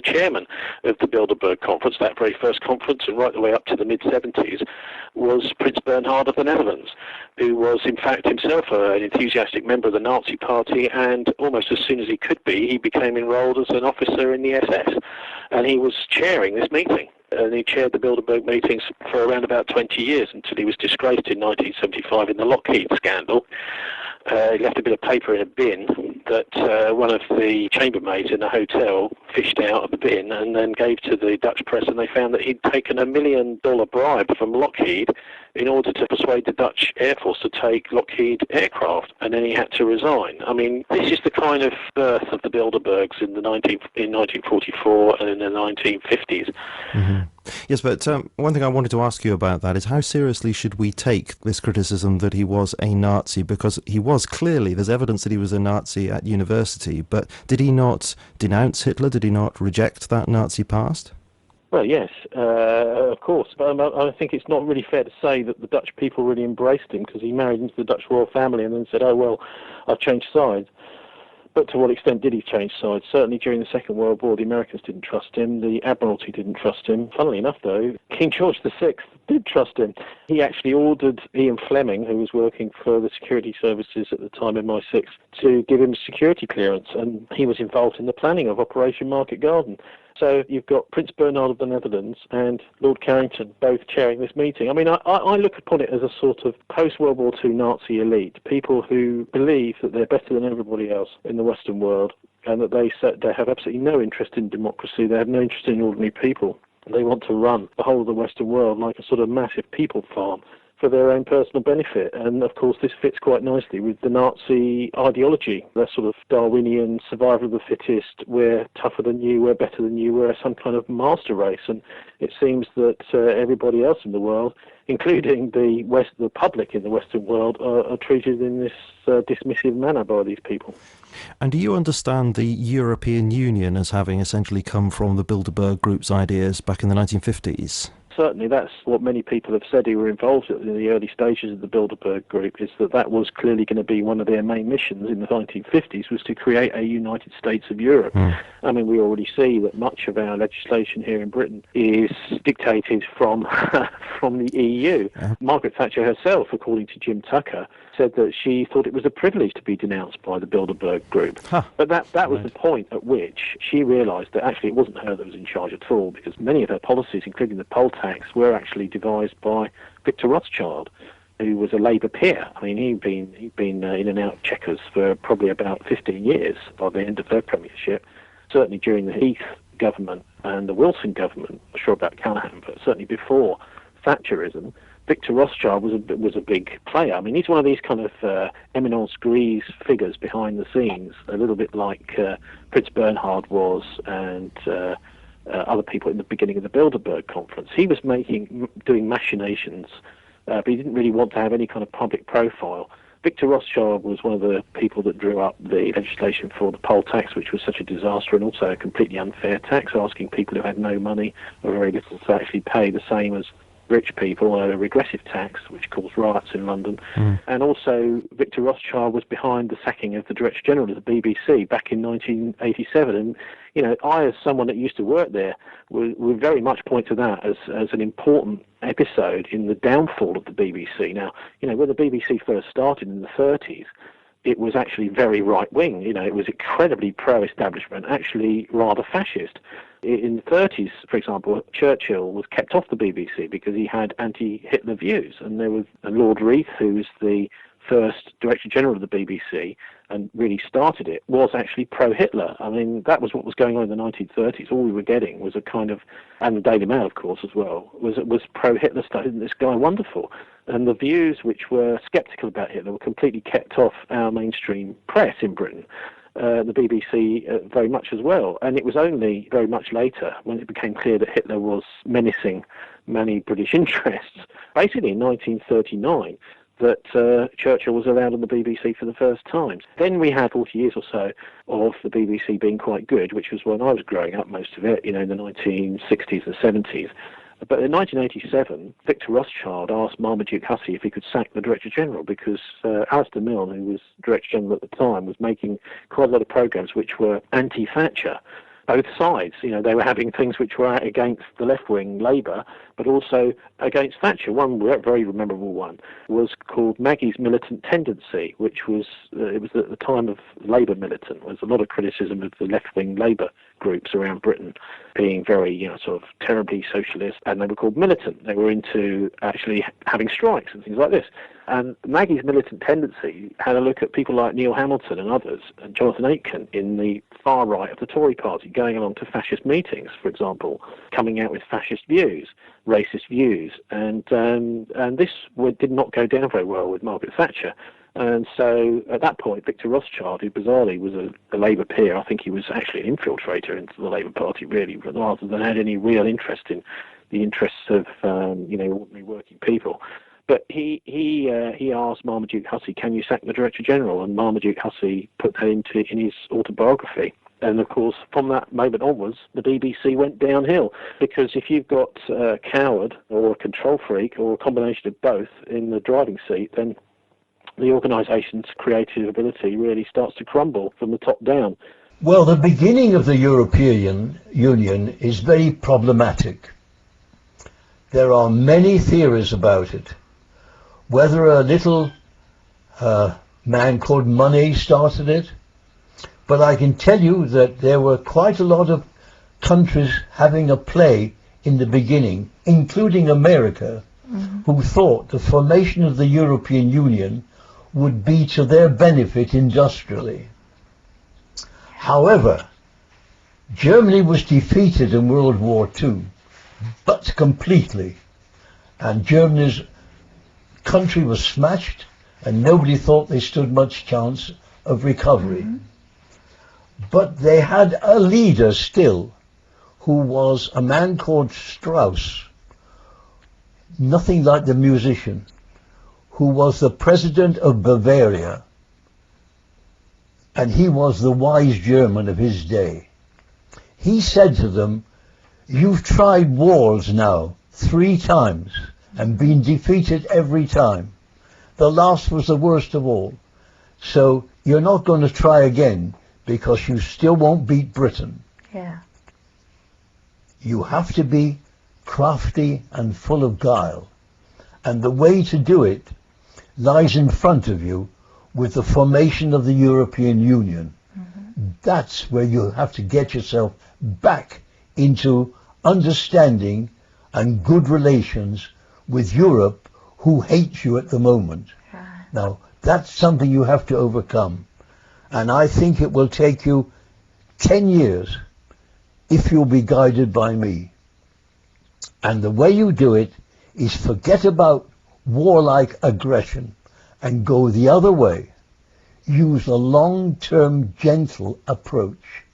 chairman of the Bilderberg Conference, that very first conference, and right the way up to the mid-70s, was Prince Bernhard of the Netherlands, who was in fact himself an enthusiastic member of the Nazi Party, and almost as soon as he could be, he became enrolled as an officer in the SS, and he was chairing this meeting. And he chaired the Bilderberg meetings for around about 20 years until he was disgraced in 1975 in the Lockheed scandal. He left a bit of paper in a bin that one of the chambermaids in the hotel fished out of the bin and then gave to the Dutch press, and they found that he'd taken $1 million bribe from Lockheed in order to persuade the Dutch Air Force to take Lockheed aircraft, and then he had to resign. I mean, this is the kind of birth of the Bilderbergs in 1944 and in the 1950s. Mm-hmm. Yes, but one thing I wanted to ask you about that is how seriously should we take this criticism that he was a Nazi? Because he was clearly, there's evidence that he was a Nazi at university, but did he not denounce Hitler? Did he not reject that Nazi past? Well, yes, of course. But I think it's not really fair to say that the Dutch people really embraced him, because he married into the Dutch royal family and then said, oh, well, I've changed sides. But to what extent did he change sides? Certainly during the Second World War, the Americans didn't trust him. The Admiralty didn't trust him. Funnily enough, though, King George VI did trust him. He actually ordered Ian Fleming, who was working for the security services at the time, MI6, to give him security clearance, and he was involved in the planning of Operation Market Garden. So you've got Prince Bernhard of the Netherlands and Lord Carrington both chairing this meeting. I mean, I look upon it as a sort of post-World War II Nazi elite, people who believe that they're better than everybody else in the Western world, and that they have absolutely no interest in democracy, they have no interest in ordinary people. They want to run the whole of the Western world like a sort of massive people farm for their own personal benefit. And of course this fits quite nicely with the Nazi ideology, that sort of Darwinian survival of the fittest, we're tougher than you, we're better than you, we're some kind of master race. And it seems that everybody else in the world, including the public in the Western world, are treated in this dismissive manner by these people. And do you understand the European Union as having essentially come from the Bilderberg Group's ideas back in the 1950s? Certainly, that's what many people have said who were involved in the early stages of the Bilderberg Group, is that was clearly going to be one of their main missions in the 1950s, was to create a United States of Europe. I mean, we already see that much of our legislation here in Britain is dictated from the EU. Margaret Thatcher herself, according to Jim Tucker, said that she thought it was a privilege to be denounced by the Bilderberg Group. But that was the point at which she realised that actually it wasn't her that was in charge at all, because many of her policies, including the poll tax, were actually devised by Victor Rothschild, who was a Labour peer. I mean, he'd been in and out of Chequers for probably about 15 years by the end of their premiership. Certainly during the Heath government and the Wilson government, I'm sure about Callaghan, but certainly before Thatcherism, Victor Rothschild was a big player. I mean, he's one of these kind of eminence grise figures behind the scenes, a little bit like Prince Bernhard was, and other people in the beginning of the Bilderberg Conference. He was doing machinations, but he didn't really want to have any kind of public profile. Victor Rothschild was one of the people that drew up the legislation for the poll tax, which was such a disaster, and also a completely unfair tax, asking people who had no money or very little to actually pay the same as rich people, a regressive tax, which caused riots in London. And also Victor Rothschild was behind the sacking of the Director General of the BBC back in 1987. And, you know, I, as someone that used to work there, would very much point to that as an important episode in the downfall of the BBC. Now, you know, when the BBC first started in the 30s, it was actually very right-wing. You know, it was incredibly pro-establishment, actually rather fascist. In the 30s, for example, Churchill was kept off the BBC because he had anti-Hitler views, and there was Lord Reith, who was the first Director General of the BBC and really started it, was actually pro-Hitler. I mean, that was what was going on in the 1930s. All we were getting was a kind of, and the Daily Mail, of course, as well, was pro-Hitler stuff. Isn't this guy wonderful? And the views which were sceptical about Hitler were completely kept off our mainstream press in Britain. The BBC very much as well. And it was only very much later, when it became clear that Hitler was menacing many British interests, basically in 1939, that Churchill was allowed on the BBC for the first time. Then we had 40 years or so of the BBC being quite good, which was when I was growing up, most of it, you know, in the 1960s and 70s. But in 1987, Victor Rothschild asked Marmaduke Hussey if he could sack the Director General, because Aleister Milne, who was Director General at the time, was making quite a lot of programmes which were anti-Thatcher. both sides. You know, they were having things which were out against the left-wing Labour, but also against Thatcher. One very memorable one was called Maggie's Militant Tendency, which was it was at the time of Labour militant. There was a lot of criticism of the left-wing Labour groups around Britain being very, you know, sort of terribly socialist, and they were called militant. They were into actually having strikes and things like this. And Maggie's Militant Tendency had a look at people like Neil Hamilton and others, and Jonathan Aitken in the far right of the Tory party, going along to fascist meetings, for example, coming out with fascist views, racist views, and this did not go down very well with Margaret Thatcher. And so at that point, Victor Rothschild, who bizarrely was a Labour peer, I think he was actually an infiltrator into the Labour Party, really, rather than had any real interest in the interests of ordinary working people. But he asked Marmaduke Hussey, "Can you sack the Director General?" And Marmaduke Hussey put that in his autobiography. And of course, from that moment onwards, the BBC went downhill, because if you've got a coward or a control freak or a combination of both in the driving seat, then the organisation's creative ability really starts to crumble from the top down. Well, the beginning of the European Union is very problematic. There are many theories about it. Whether a little man called Money started it, but I can tell you that there were quite a lot of countries having a play in the beginning, including America, who thought the formation of the European Union would be to their benefit industrially. However, Germany was defeated in World War II, but completely, and Germany's country was smashed, and nobody thought they stood much chance of recovery. But they had a leader still, who was a man called Strauss, nothing like the musician, who was the president of Bavaria, and he was the wise German of his day. He said to them, "You've tried wars now 3 times and been defeated every time. The last was the worst of all. So you're not going to try again, because you still won't beat Britain. Yeah. You have to be crafty and full of guile. And the way to do it lies in front of you with the formation of the European Union. That's where you have to get yourself back into understanding and good relations with Europe, who hates you at the moment. Now, that's something you have to overcome. And I think it will take you 10 years if you'll be guided by me. And the way you do it is forget about warlike aggression and go the other way. Use a long-term, gentle approach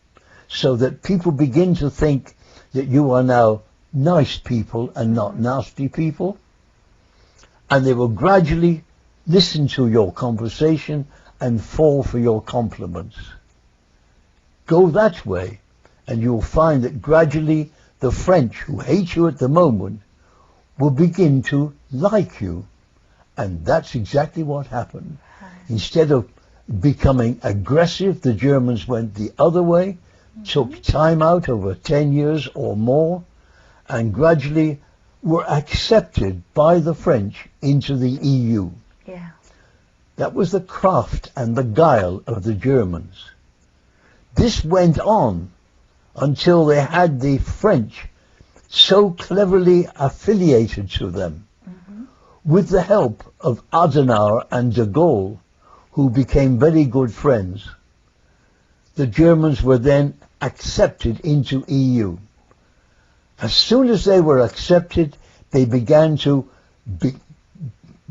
so that people begin to think that you are now nice people and not nasty people. And they will gradually listen to your conversation and fall for your compliments. Go that way, and you'll find that gradually the French, who hate you at the moment, will begin to like you. And that's exactly what happened. Instead of becoming aggressive, the Germans went the other way, took time out over 10 years or more, and gradually were accepted by the French into the EU. Yeah. That was the craft and the guile of the Germans. This went on until they had the French so cleverly affiliated to them, with the help of Adenauer and de Gaulle, who became very good friends. The Germans were then accepted into EU. As soon as they were accepted, they began to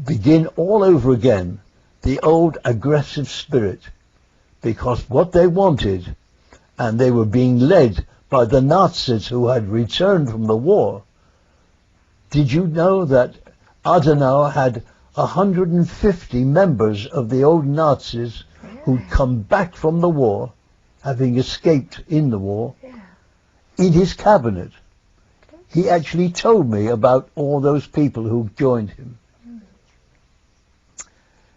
begin all over again the old aggressive spirit, because what they wanted, and they were being led by the Nazis who had returned from the war. Did you know that Adenauer had 150 members of the old Nazis who'd come back from the war, having escaped in the war, in his cabinet? He actually told me about all those people who joined him.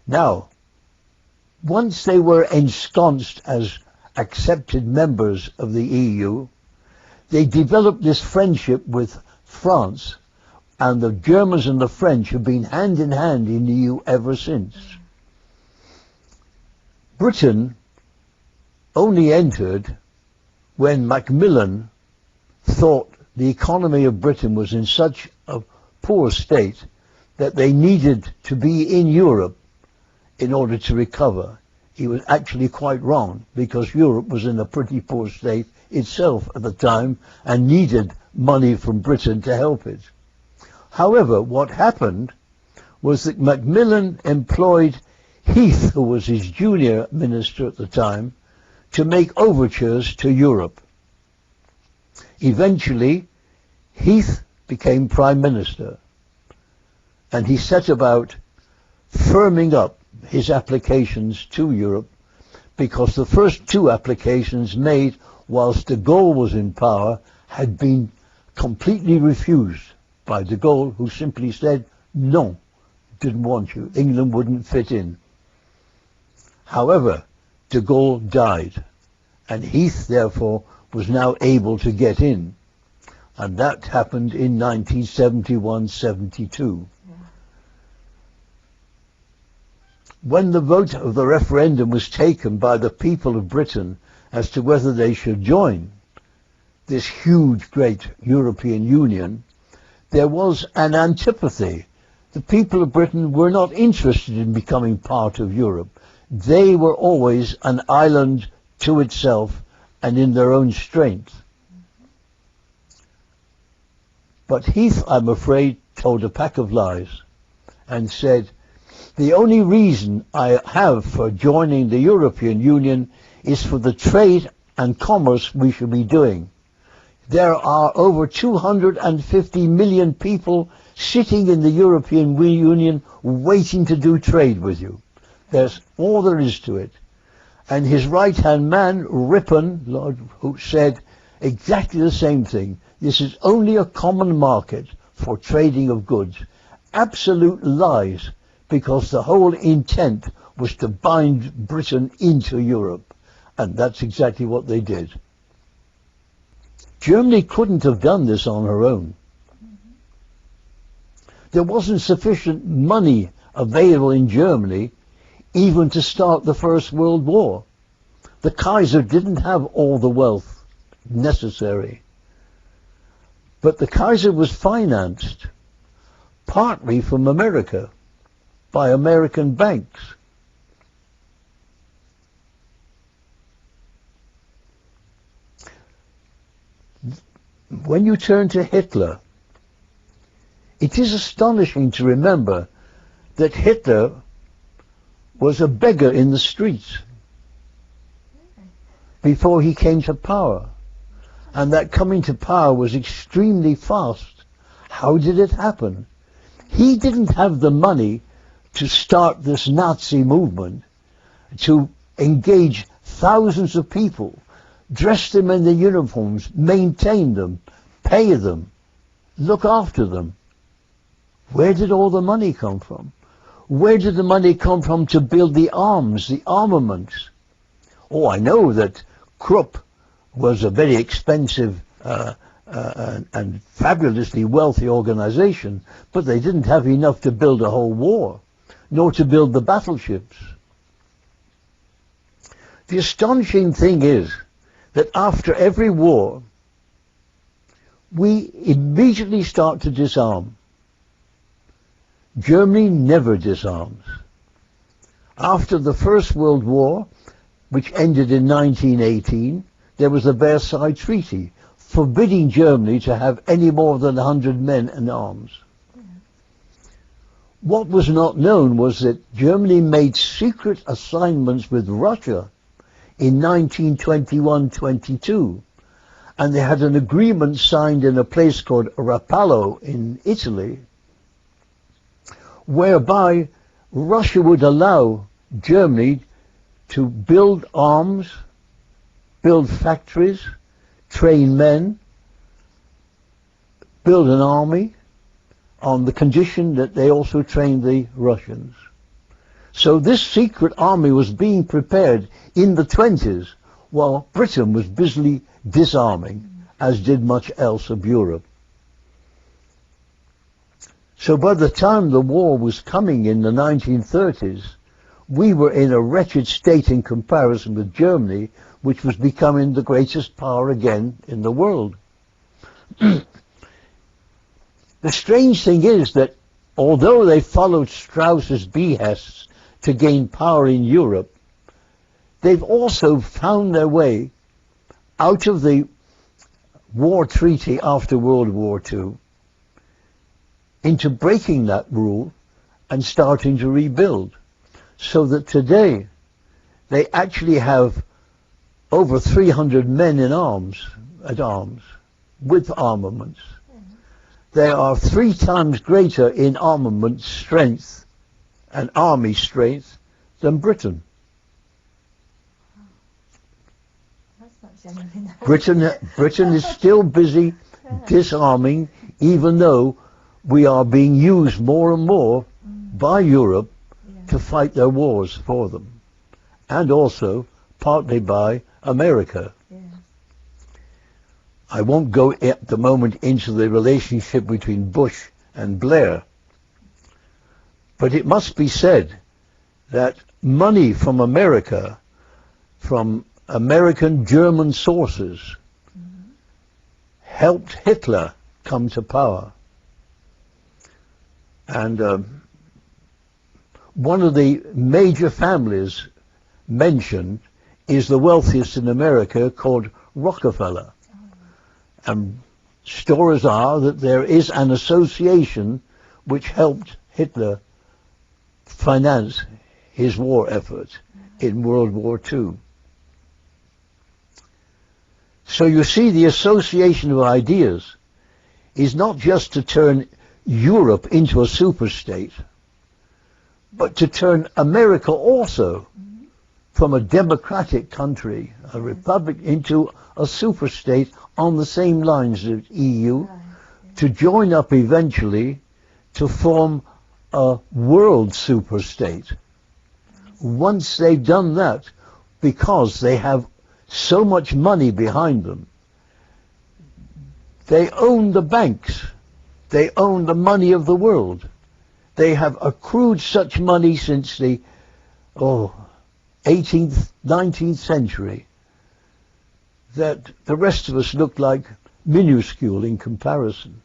Now, once they were ensconced as accepted members of the EU, they developed this friendship with France, and the Germans and the French have been hand in hand in the EU ever since. Britain only entered when Macmillan thought the economy of Britain was in such a poor state that they needed to be in Europe in order to recover. He was actually quite wrong, because Europe was in a pretty poor state itself at the time and needed money from Britain to help it. However, what happened was that Macmillan employed Heath, who was his junior minister at the time, to make overtures to Europe. Eventually, Heath became Prime Minister, and he set about firming up his applications to Europe, because the first two applications made whilst de Gaulle was in power had been completely refused by de Gaulle, who simply said, no, didn't want you. England wouldn't fit in. However, de Gaulle died, and Heath, therefore, was now able to get in. And that happened in 1971-72. When the vote of the referendum was taken by the people of Britain as to whether they should join this huge, great European Union, there was an antipathy. The people of Britain were not interested in becoming part of Europe. They were always an island to itself and in their own strength. But Heath, I'm afraid, told a pack of lies and said, the only reason I have for joining the European Union is for the trade and commerce we should be doing. There are over 250 million people sitting in the European Union waiting to do trade with you. That's all there is to it. And his right-hand man, Ripon, Lord, who said exactly the same thing. This is only a common market for trading of goods. Absolute lies, because the whole intent was to bind Britain into Europe. And that's exactly what they did. Germany couldn't have done this on her own. There wasn't sufficient money available in Germany even to start the First World War. The Kaiser didn't have all the wealth necessary. But the Kaiser was financed partly from America by American banks. When you turn to Hitler, it is astonishing to remember that Hitler was a beggar in the streets before he came to power, and that coming to power was extremely fast. How did it happen? He didn't have the money to start this Nazi movement, to engage thousands of people, dress them in the uniforms, maintain them, pay them, look after them. Where did all the money come from? Where did the money come from to build the arms, the armaments? Oh, I know that Krupp was a very expensive and fabulously wealthy organization, but they didn't have enough to build a whole war, nor to build the battleships. The astonishing thing is that after every war, we immediately start to disarm. Germany never disarms. After the First World War, which ended in 1918, there was the Versailles Treaty, forbidding Germany to have any more than 100 men in arms. What was not known was that Germany made secret assignments with Russia in 1921-22, and they had an agreement signed in a place called Rapallo in Italy, whereby Russia would allow Germany to build arms, build factories, train men, build an army, on the condition that they also trained the Russians. So this secret army was being prepared in the 20s while Britain was busily disarming as did much else of Europe. So by the time the war was coming in the 1930s, we were in a wretched state in comparison with Germany, which was becoming the greatest power again in the world. The strange thing is that although they followed Strauss's behests to gain power in Europe, they've also found their way out of the war treaty after World War II into breaking that rule and starting to rebuild. So that today they actually have over 300 men in arms, with armaments. They are 3 times greater in armament strength and army strength than Britain. Britain is still busy disarming, even though we are being used more and more by Europe to fight their wars for them, and also partly by America. I won't go at the moment into the relationship between Bush and Blair, but it must be said that money from America, from American German sources, helped Hitler come to power. And one of the major families mentioned is the wealthiest in America, called Rockefeller. And stories are that there is an association which helped Hitler finance his war efforts in World War II. So you see, the association of ideas is not just to turn Europe into a superstate, but to turn America also from a democratic country, a republic, into a superstate on the same lines as EU, to join up eventually to form a world superstate. Once they've done that, because they have so much money behind them, they own the banks, they own the money of the world. They have accrued such money since the 18th, 19th century that the rest of us look like minuscule in comparison.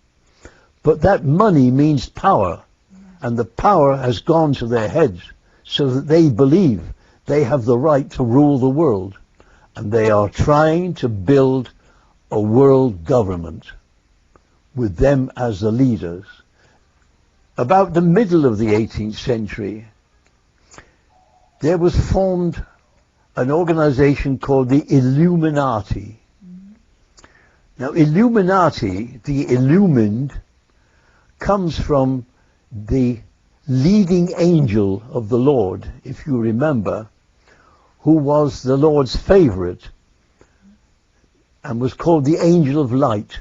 But that money means power, and the power has gone to their heads so that they believe they have the right to rule the world, and they are trying to build a world government with them as the leaders. About the middle of the 18th century, there was formed an organization called the Illuminati. Now, Illuminati, the illumined, comes from the leading angel of the Lord, if you remember, who was the Lord's favorite and was called the angel of light,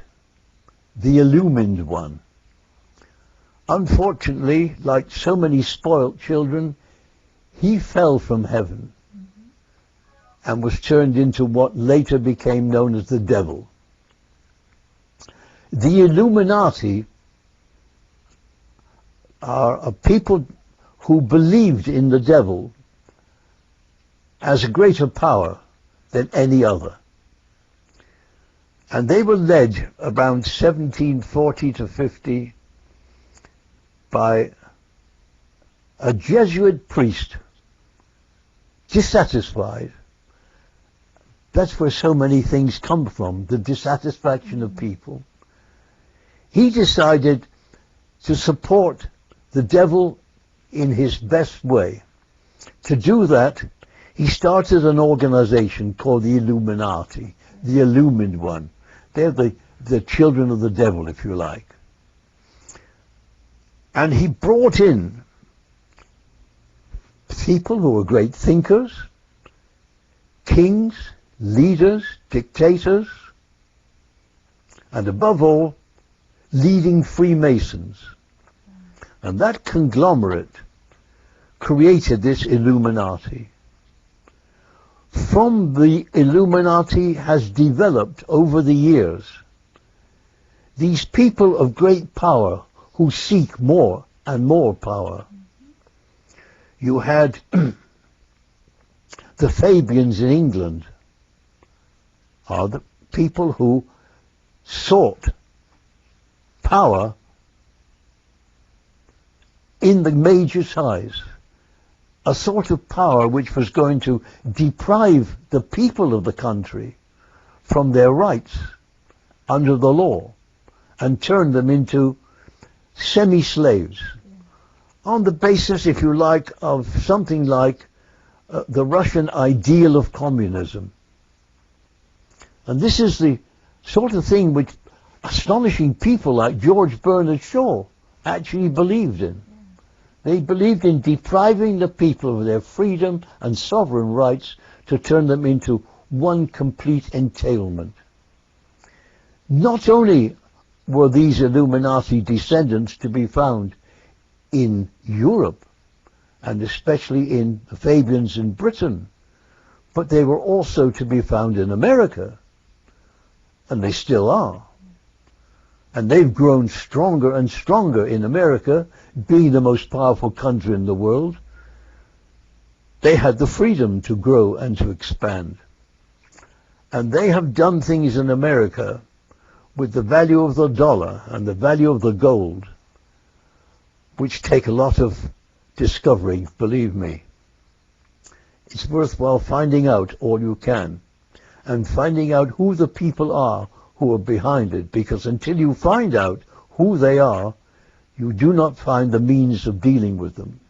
the illumined one. Unfortunately, like so many spoilt children, he fell from heaven and was turned into what later became known as the devil. The Illuminati are a people who believed in the devil as a greater power than any other. And they were led around 1740 to 50 by a Jesuit priest, dissatisfied. That's where so many things come from, the dissatisfaction of people. He decided to support the devil in his best way. To do that, he started an organization called the Illuminati, the illumined one. They're the children of the devil, if you like. And he brought in people who were great thinkers, kings, leaders, dictators, and above all, leading Freemasons. And that conglomerate created this Illuminati. From the Illuminati has developed over the years these people of great power who seek more and more power. You had the Fabians in England are the people who sought power in the major size, a sort of power which was going to deprive the people of the country from their rights under the law and turn them into semi-slaves on the basis, if you like, of something like the Russian ideal of communism. And this is the sort of thing which astonishing people like George Bernard Shaw actually believed in. They believed in depriving the people of their freedom and sovereign rights to turn them into one complete entailment. Not only were these Illuminati descendants to be found in Europe, and especially in the Fabians in Britain, but they were also to be found in America, and they still are. And they've grown stronger and stronger in America, being the most powerful country in the world. They had the freedom to grow and to expand. And they have done things in America with the value of the dollar and the value of the gold, which take a lot of discovering, believe me. It's worthwhile finding out all you can, and finding out who the people are who are behind it, because until you find out who they are, you do not find the means of dealing with them.